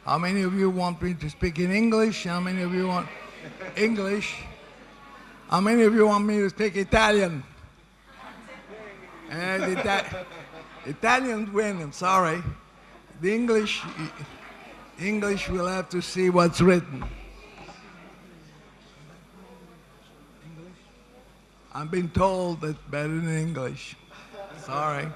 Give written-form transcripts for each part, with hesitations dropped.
How many of you want me to speak in English? How many of you want English? How many of you want me to speak Italian? And Italians win, I'm sorry. The English will have to see what's written. I've been told it's better in English. Sorry.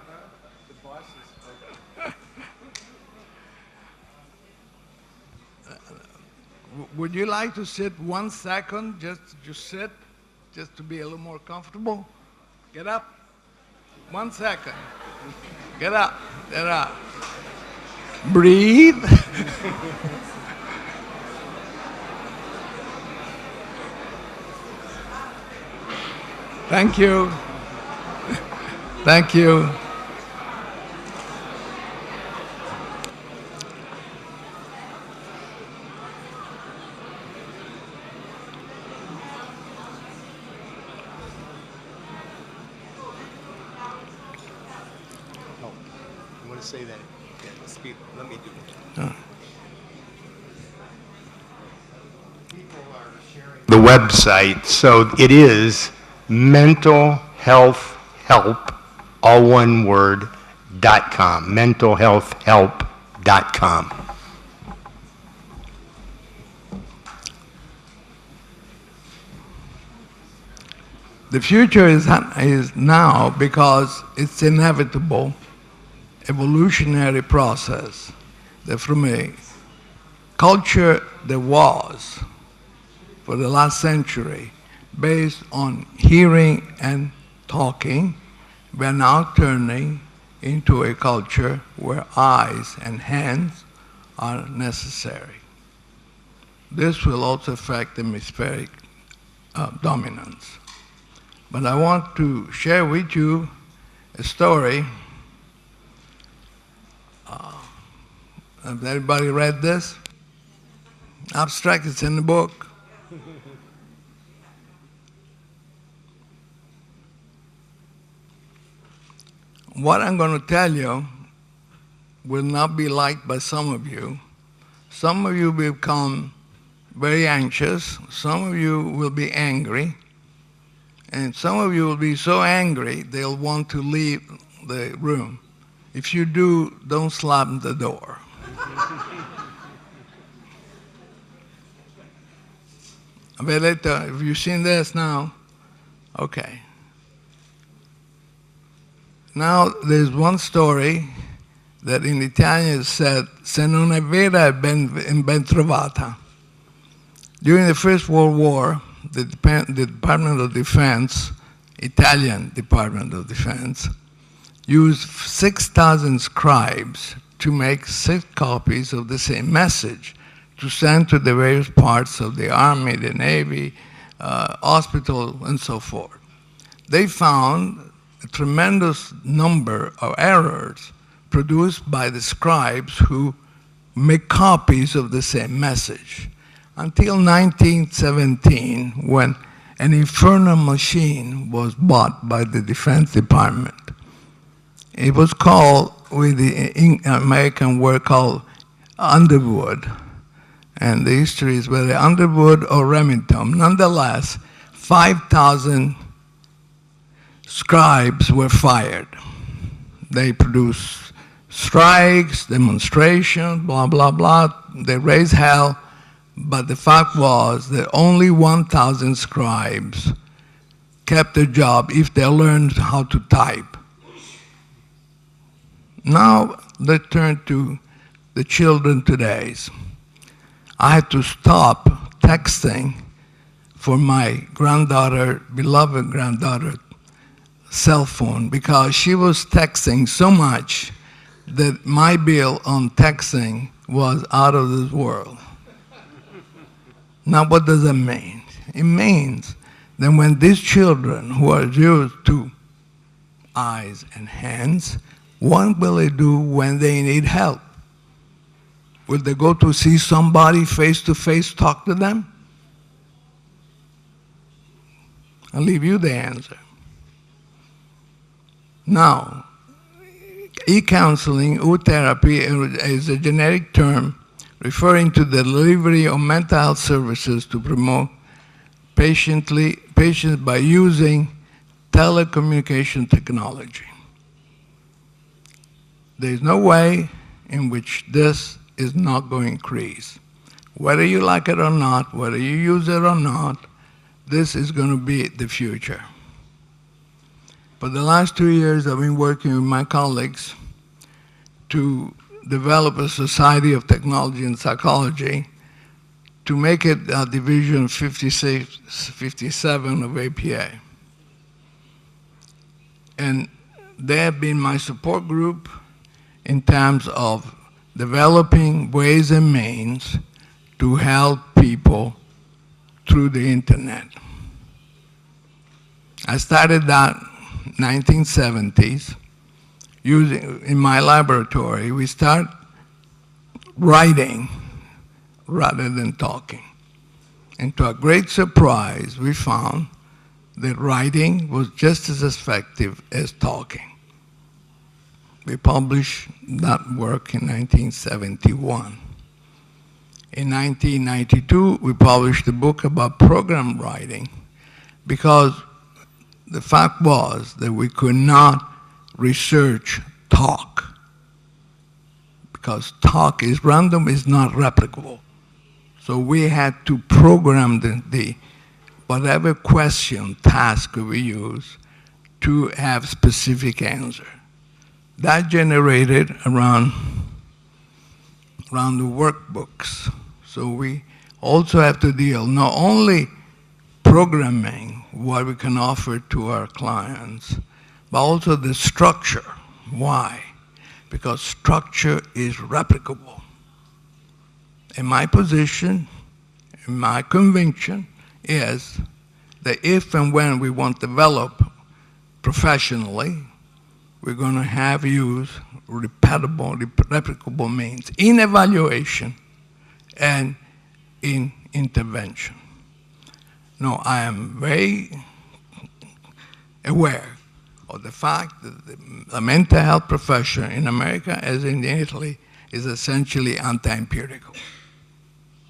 Would you like to sit 1 second, just sit, just to be a little more comfortable? Get up. 1 second. Get up. Get up. Breathe. Thank you. Thank you. Say that. Yeah, speak. Let me do it. The website, so it is mental health help, all one word, .com, mentalhealthhelp.com. The future is now because it's inevitable. Evolutionary process that from a culture that was for the last century based on hearing and talking, we are now turning into a culture where eyes and hands are necessary. This will also affect hemispheric dominance. But I want to share with you a story. Have everybody read this? Abstract, it's in the book. What I'm going to tell you will not be liked by some of you. Some of you will become very anxious. Some of you will be angry. And some of you will be so angry they'll want to leave the room. If you do, don't slam the door. Abate, have you seen this now? Okay. Now there's one story that in Italian is said, se non è vera è ben trovata. During the First World War, the Department of Defense, Italian Department of Defense, used 6,000 scribes to make 6 copies of the same message to send to the various parts of the army, the navy, hospital, and so forth. They found a tremendous number of errors produced by the scribes who make copies of the same message. Until 1917, when an infernal machine was bought by the Defense Department. It was called, with the American word called Underwood. And the history is whether Underwood or Remington. Nonetheless, 5,000 scribes were fired. They produced strikes, demonstrations, blah, blah, blah. They raised hell. But the fact was that only 1,000 scribes kept their job if they learned how to type. Now let's turn to the children today. I had to stop texting for my granddaughter, beloved granddaughter, cell phone because she was texting so much that my bill on texting was out of this world. Now what does that mean? It means that when these children who are used to eyes and hands, what will they do when they need help? Will they go to see somebody face to face, talk to them? I'll leave you the answer. Now, e-counseling, e-therapy is a generic term referring to the delivery of mental health services to promote patients by using telecommunication technology. There is no way in which this is not going to increase. Whether you like it or not, whether you use it or not, this is going to be the future. For the last 2 years, I've been working with my colleagues to develop a Society of Technology and Psychology to make it a Division 56, 57 of APA. And they have been my support group in terms of developing ways and means to help people through the internet. I started that 1970s. In my laboratory, we start writing rather than talking. And to our great surprise, we found that writing was just as effective as talking. We published that work in 1971. In 1992, we published a book about program writing because the fact was that we could not research talk because talk is random, is not replicable. So we had to program the whatever question, task we use to have specific answer. That generated around the workbooks. So we also have to deal not only programming what we can offer to our clients, but also the structure. Why? Because structure is replicable. And my position, and my conviction is that if and when we want to develop professionally, we're going to have use repeatable, replicable means in evaluation and in intervention. No, I am very aware of the fact that the mental health profession in America, as in Italy, is essentially anti-empirical.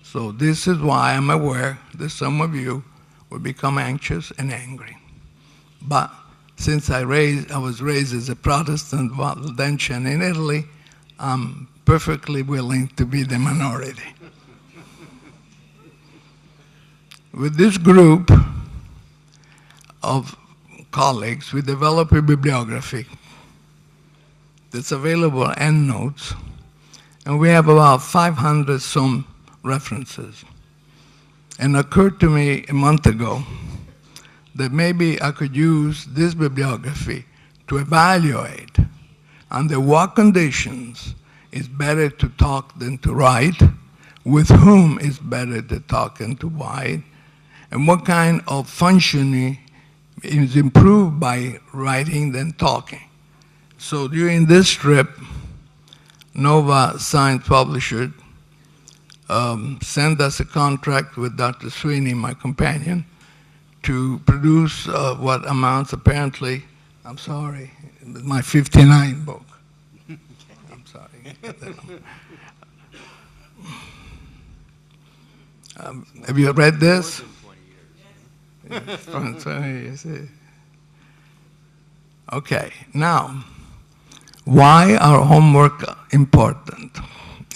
So this is why I'm aware that some of you will become anxious and angry. But since I was raised as a Protestant Valdensian in Italy, I'm perfectly willing to be the minority. With this group of colleagues, we developed a bibliography that's available and notes, and we have about 500 some references. And it occurred to me a month ago that maybe I could use this bibliography to evaluate under what conditions it's better to talk than to write, with whom it's better to talk and to write, and what kind of functioning is improved by writing than talking. So during this trip, Nova Science Publisher sent us a contract with Dr. Sweeney, my companion, to produce what amounts apparently, I'm sorry, my 59 book. I'm sorry. Have you read this? From 20 years. Okay, now, why are homework important?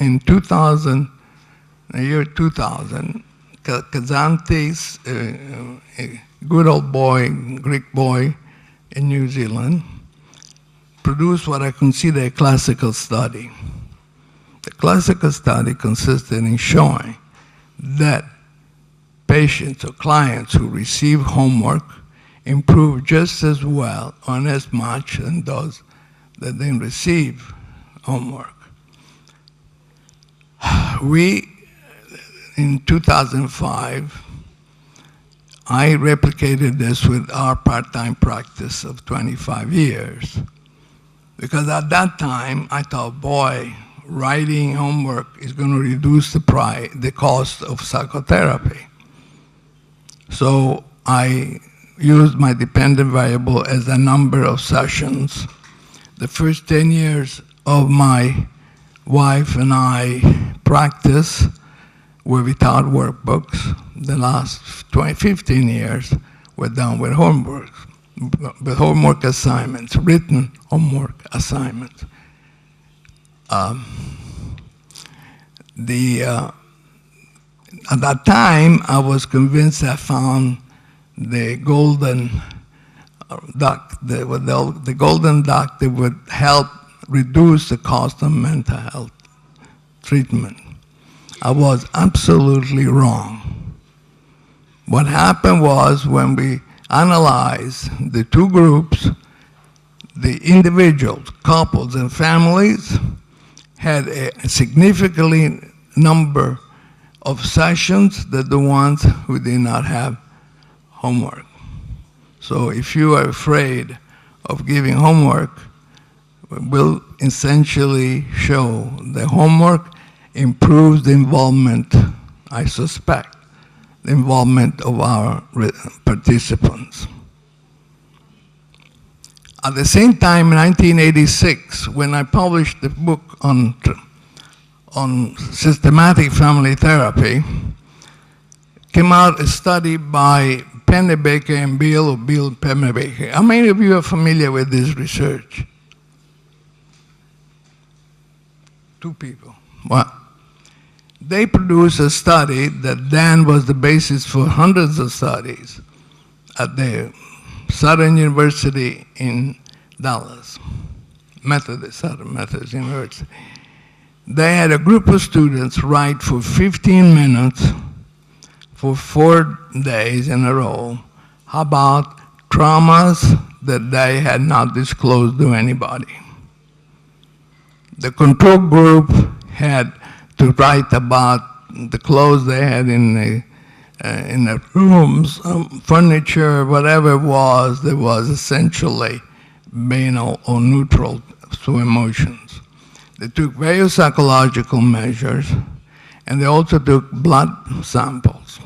In the year 2000, Kazantes, a good old boy, Greek boy in New Zealand, produced what I consider a classical study. The classical study consisted in showing that patients or clients who receive homework improve just as well or as much as those that didn't receive homework. In 2005, I replicated this with our part-time practice of 25 years. Because at that time, I thought, boy, writing homework is going to reduce the cost of psychotherapy. So I used my dependent variable as a number of sessions. The first 10 years of my wife and I practice were without workbooks. The last 15 years were done with homework assignments, written homework assignments. At that time, I was convinced I found the golden duck, the golden duck that would help reduce the cost of mental health treatment. I was absolutely wrong. What happened was when we analyzed the two groups, the individuals, couples, and families had a significantly number of sessions than the ones who did not have homework. So if you are afraid of giving homework, will essentially show the homework improves the involvement, I suspect, the involvement of our participants. At the same time, in 1986, when I published the book on systematic family therapy, came out a study by Pennebaker and Bill Pennebaker. How many of you are familiar with this research? Two people. Well, they produced a study that then was the basis for hundreds of studies at the Southern University in Dallas, Southern Methodist University. They had a group of students write for 15 minutes for 4 days in a row about traumas that they had not disclosed to anybody. The control group had to write about the clothes they had in the rooms, furniture, whatever it was that was essentially banal or neutral to emotions. They took various psychological measures, and they also took blood samples.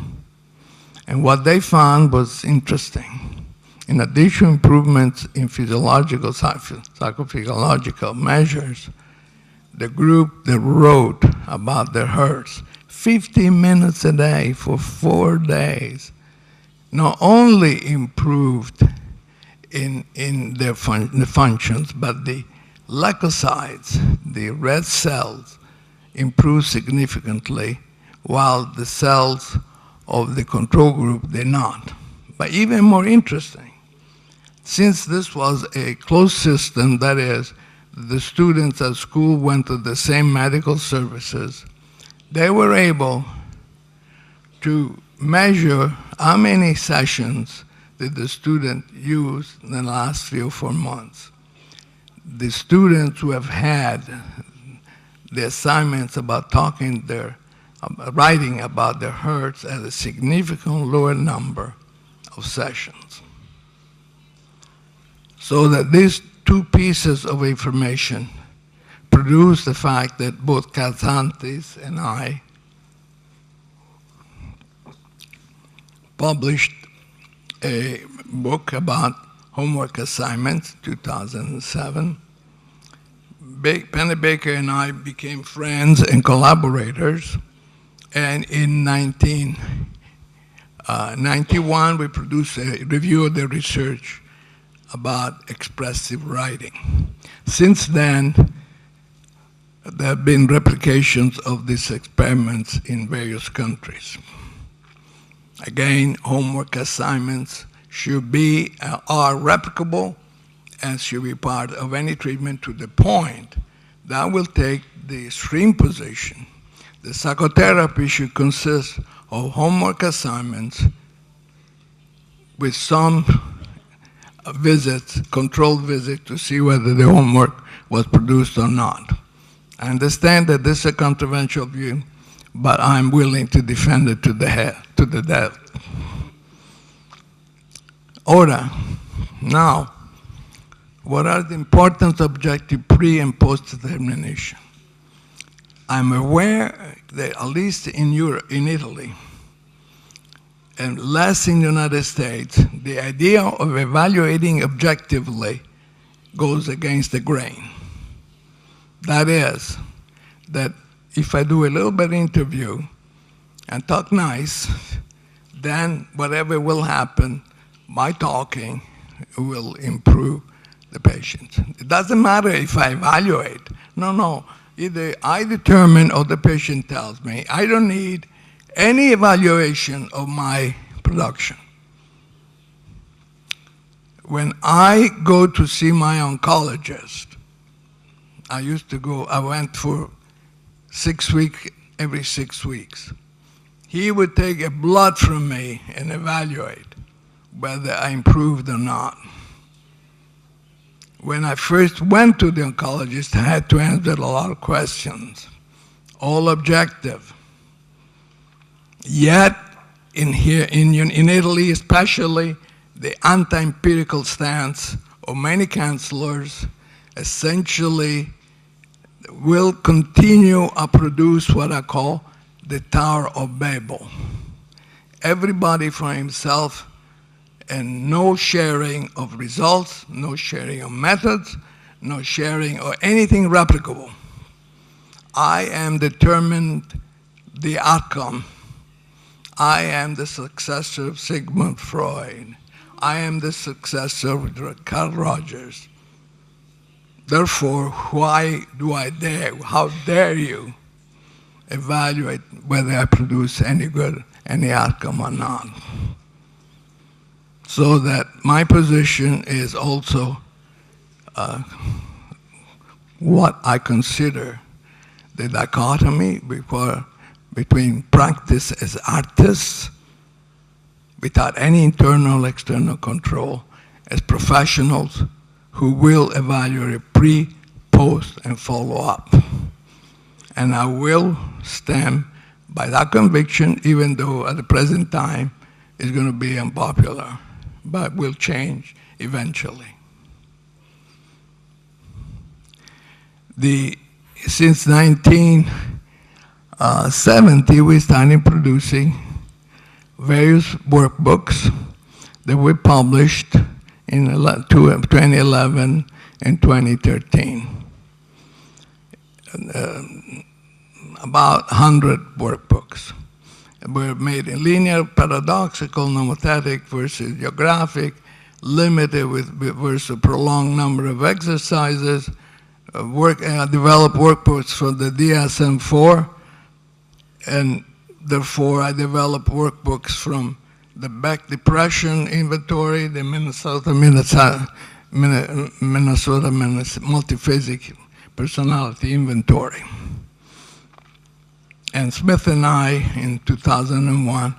And what they found was interesting. In addition to improvements in physiological, psychophysiological measures, the group that wrote about their hurts 50 minutes a day for 4 days not only improved in their the functions, but the leukocytes, the red cells, improved significantly, while the cells of the control group did not. But even more interesting, since this was a closed system, that is, the students at school went to the same medical services, they were able to measure how many sessions did the student use in the last 3 or 4 months. The students who have had the assignments about writing about their hurts at a significant lower number of sessions. So that these two pieces of information produce the fact that both Kazantis and I published a book about homework assignments, 2007. Pennebaker and I became friends and collaborators, and in 1991 we produced a review of the research about expressive writing. Since then, there have been replications of these experiments in various countries. Again, homework assignments are replicable and should be part of any treatment to the point that will take the extreme position. The psychotherapy should consist of homework assignments with some visits, controlled visits, to see whether the homework was produced or not. I understand that this is a controversial view, but I'm willing to defend it to the death. Ora, now, what are the important objective pre- and post-determination? I'm aware that at least in Europe, in Italy, and less in the United States, the idea of evaluating objectively goes against the grain. That is, that if I do a little bit of interview and talk nice, then whatever will happen by talking will improve the patient. It doesn't matter if I evaluate. No. Either I determine or the patient tells me. I don't need any evaluation of my production. When I go to see my oncologist, I went for 6 weeks, every 6 weeks. He would take a blood from me and evaluate whether I improved or not. When I first went to the oncologist, I had to answer a lot of questions, all objective. Yet, in Italy especially, the anti-empirical stance of many counselors essentially will continue to produce what I call the Tower of Babel. Everybody for himself, and no sharing of results, no sharing of methods, no sharing of anything replicable. I am determined the outcome. I am the successor of Sigmund Freud. I am the successor of Carl Rogers. Therefore, why do I dare, how dare you evaluate whether I produce any good, any outcome or not? So that my position is also what I consider the dichotomy between practice as artists, without any internal, external control, as professionals who will evaluate pre, post, and follow up. And I will stand by that conviction, even though at the present time it's going to be unpopular, but will change eventually. Since 1970, we started producing various workbooks that were published in 2011 and 2013. About 100 workbooks were made in linear, paradoxical, nomothetic versus geographic, limited versus a prolonged number of exercises, developed workbooks for the DSM-4, and therefore I developed workbooks from the Beck Depression Inventory, the Minnesota Multiphasic Personality Inventory. And Smith and I, in 2001,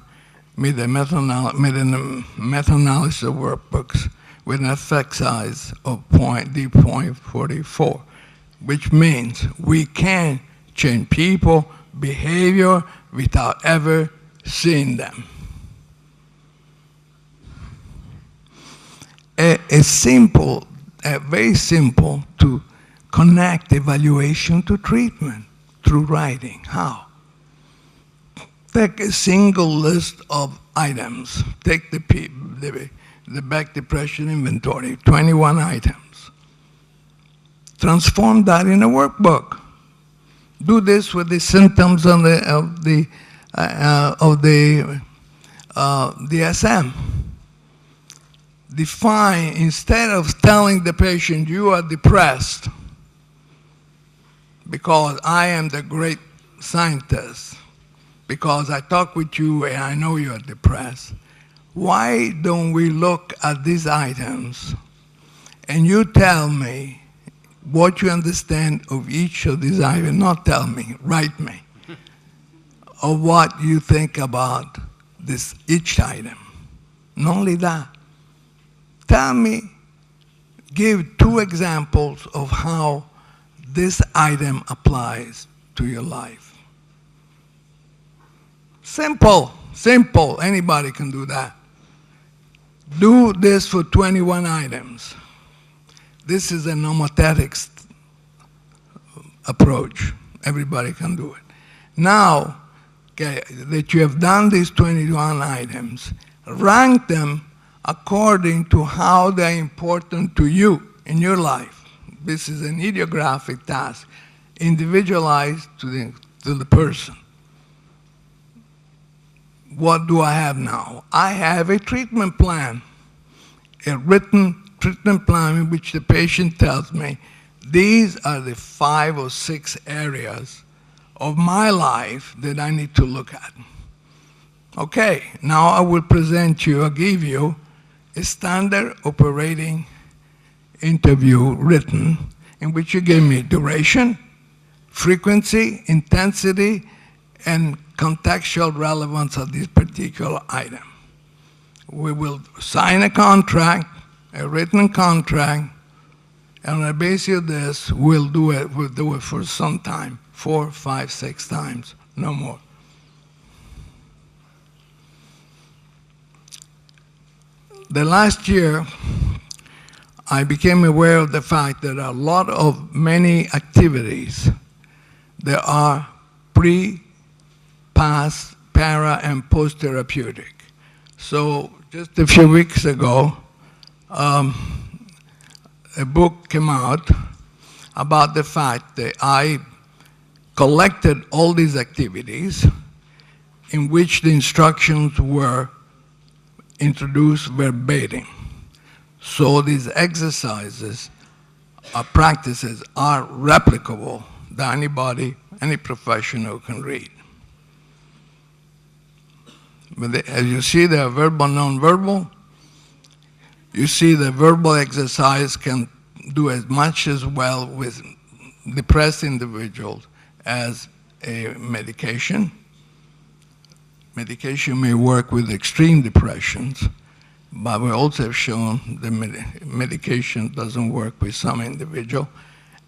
made a meta-analysis of workbooks with an effect size of D.44, which means we can change people, behavior, without ever seeing them. Very simple to connect evaluation to treatment through writing. How? Take a single list of items. Take the Beck Depression Inventory, 21 items. Transform that in a workbook. Do this with the symptoms of the DSM. Define, instead of telling the patient you are depressed because I am the great scientist, because I talk with you and I know you're depressed, why don't we look at these items and you tell me what you understand of each of these items, not tell me, write me, of what you think about each item. Not only that, tell me, give 2 examples of how this item applies to your life. Simple, anybody can do that. Do this for 21 items. This is a nomothetic approach. Everybody can do it. Now, okay, that you have done these 21 items, rank them according to how they're important to you in your life. This is an idiographic task. individualized to the person. What do I have now? I have a treatment plan, a written treatment plan in which the patient tells me, these are the 5 or 6 areas of my life that I need to look at. Okay, now I will present you, I'll give you a standard operating interview written in which you give me duration, frequency, intensity, and contextual relevance of this particular item. We will sign a contract, a written contract, and on the basis of this, we'll do it for some time, 4, 5, 6 times, no more. The last year, I became aware of the fact that a lot of many activities that are pre, past, para, and post-therapeutic. So just a few weeks ago, a book came out about the fact that I collected all these activities in which the instructions were introduced verbatim. So these exercises or practices are replicable that anybody, any professional can read. But as you see, there are verbal, non-verbal. You see the verbal exercise can do as much as well with depressed individuals as a medication. Medication may work with extreme depressions, but we also have shown the medication doesn't work with some individual.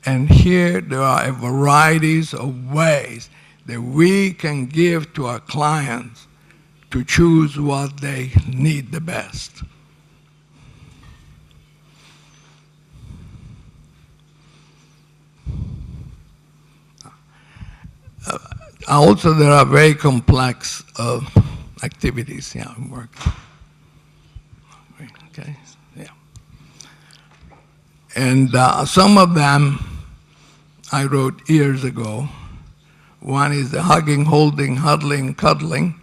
And here there are a varieties of ways that we can give to our clients to choose what they need the best. Also, there are very complex activities. Yeah, work. Okay, yeah. And some of them I wrote years ago. One is the hugging, holding, huddling, cuddling,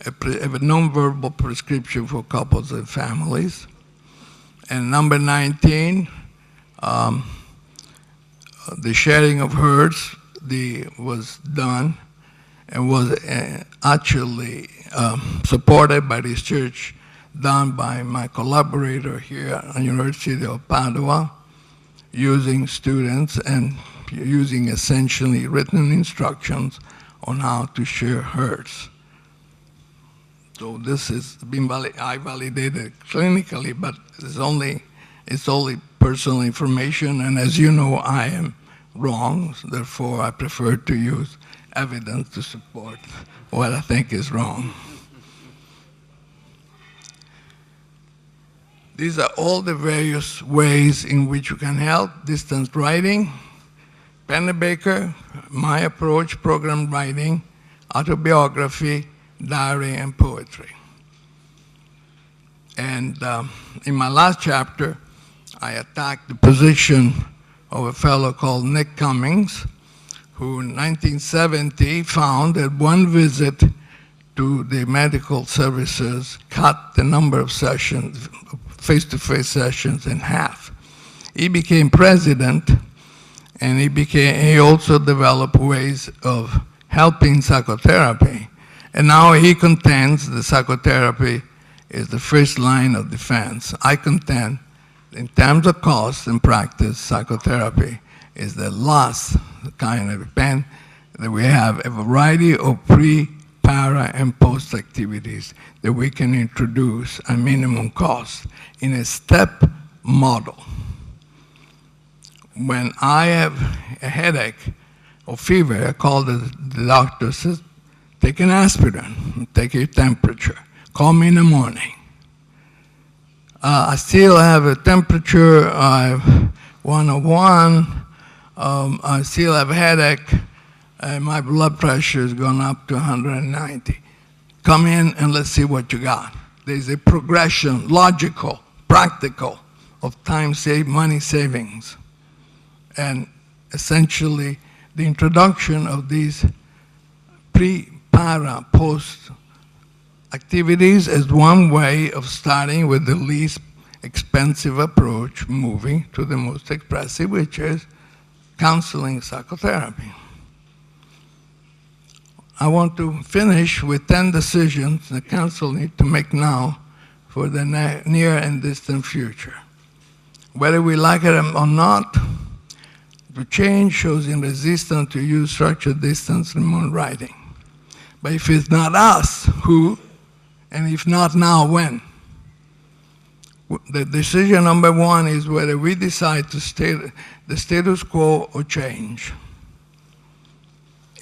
a nonverbal prescription for couples and families. And number 19, the sharing of herds was done and was actually supported by this church, done by my collaborator here at the University of Padua, using students and using essentially written instructions on how to share herds. So this has been I validated clinically, but it's only personal information, and as you know, I am wrong, therefore I prefer to use evidence to support what I think is wrong. These are all the various ways in which you can help: distance writing, Pennebaker, my approach, program writing, autobiography, diary, and poetry. And in my last chapter, I attacked the position of a fellow called Nick Cummings, who in 1970 found that one visit to the medical services cut the number of sessions, face-to-face sessions, in half. He became president, and he also developed ways of helping psychotherapy. And now he contends that psychotherapy is the first line of defense. I contend, in terms of cost and practice, psychotherapy is the last kind of pen that we have a variety of pre, para, and post activities that we can introduce at minimum cost in a step model. When I have a headache or fever, I call the doctor, says, take an aspirin, take your temperature, call me in the morning. I still have a temperature, I have 101, I still have a headache, and my blood pressure has gone up to 190. Come in and let's see what you got. There's a progression, logical, practical, of time saved, money savings. And essentially, the introduction of these pre, para, post activities as one way of starting with the least expensive approach, moving to the most expressive, which is counseling psychotherapy. I want to finish with 10 decisions the council needs to make now for the near and distant future. Whether we like it or not, the change shows in resistance to use structured distance remote writing. But if it's not us, who? And if not now, when? The decision number one is whether we decide to stay the status quo or change.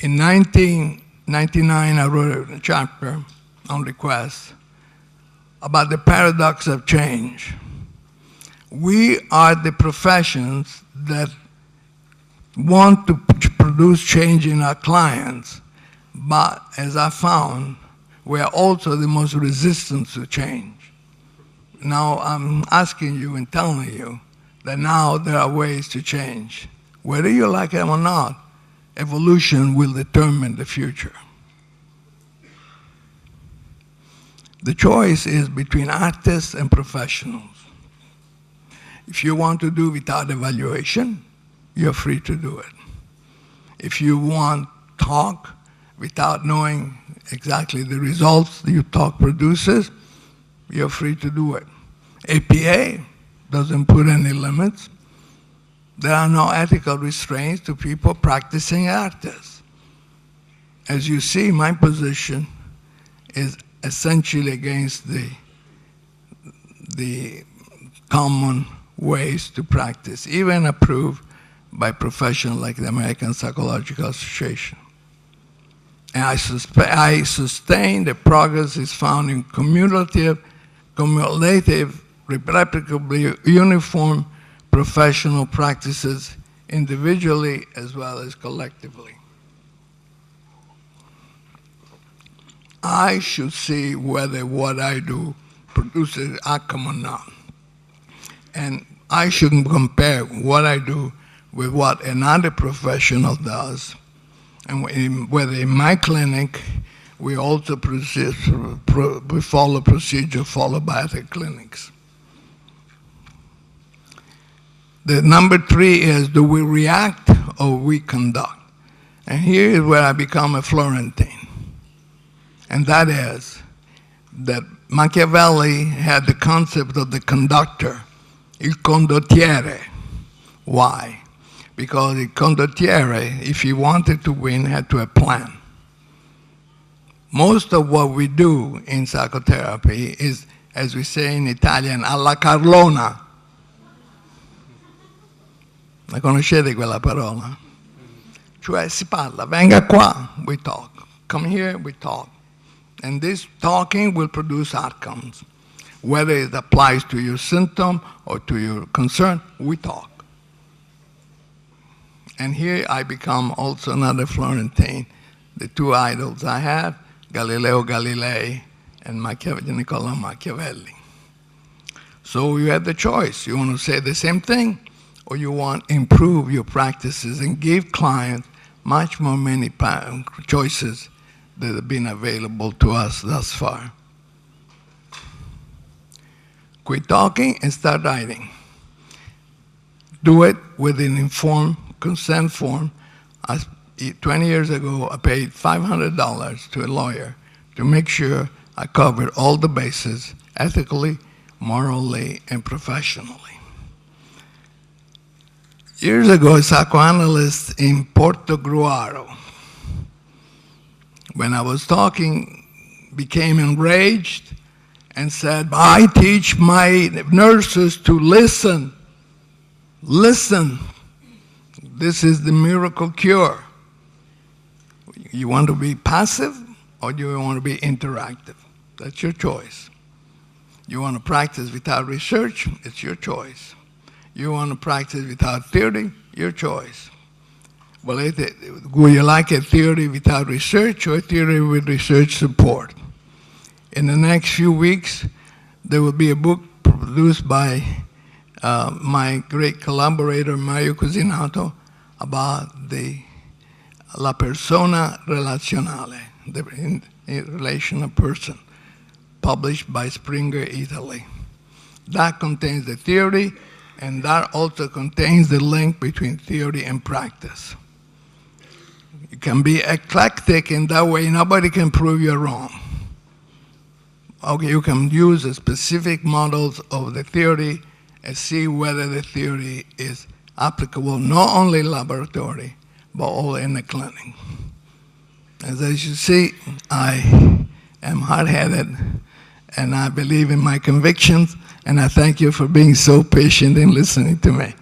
In 1999, I wrote a chapter on request about the paradox of change. We are the professions that want to produce change in our clients, but as I found, we are also the most resistant to change. Now I'm asking you and telling you that now there are ways to change. Whether you like them or not, evolution will determine the future. The choice is between artists and professionals. If you want to do without evaluation, you're free to do it. If you want talk without knowing exactly the results your talk produces, you're free to do it. APA doesn't put any limits. There are no ethical restraints to people practicing artists. As you see, my position is essentially against the common ways to practice, even approved by professionals like the American Psychological Association. And I sustain that progress is found in cumulative, replicably uniform professional practices individually as well as collectively. I should see whether what I do produces outcome or not. And I should compare what I do with what another professional does, and whether in my clinic we also we follow procedure followed by other clinics. The number three is, do we react or we conduct? And here is where I become a Florentine. And that is that Machiavelli had the concept of the conductor, il condottiere. Why? Because the condottiere, if he wanted to win, had to have a plan. Most of what we do in psychotherapy is, as we say in Italian, alla Carlona. La conoscete quella parola? Cioè si parla, venga qua, we talk. Come here, we talk. And this talking will produce outcomes. Whether it applies to your symptom or to your concern, we talk. And here I become also another Florentine. The two idols I have, Galileo Galilei and Niccolo Machiavelli. So you have the choice. You want to say the same thing, or you want to improve your practices and give clients much more many choices that have been available to us thus far. Quit talking and start writing. Do it with an informed consent form. 20 years ago, I paid $500 to a lawyer to make sure I covered all the bases ethically, morally, and professionally. Years ago, a psychoanalyst in Portogruaro, when I was talking, became enraged and said, I teach my nurses to listen. Listen. This is the miracle cure. You want to be passive or do you want to be interactive? That's your choice. You want to practice without research? It's your choice. You want to practice without theory? Your choice. Well, would you like a theory without research or a theory with research support? In the next few weeks, there will be a book produced by my great collaborator, Mario Cusinato, about the La persona relazionale, the relational person, published by Springer, Italy. That contains the theory, and that also contains the link between theory and practice. You can be eclectic in that way, nobody can prove you're wrong. Okay, you can use the specific models of the theory and see whether the theory is applicable not only in laboratory, but all in the clinic. As you see, I am hard-headed, and I believe in my convictions, and I thank you for being so patient in listening to me.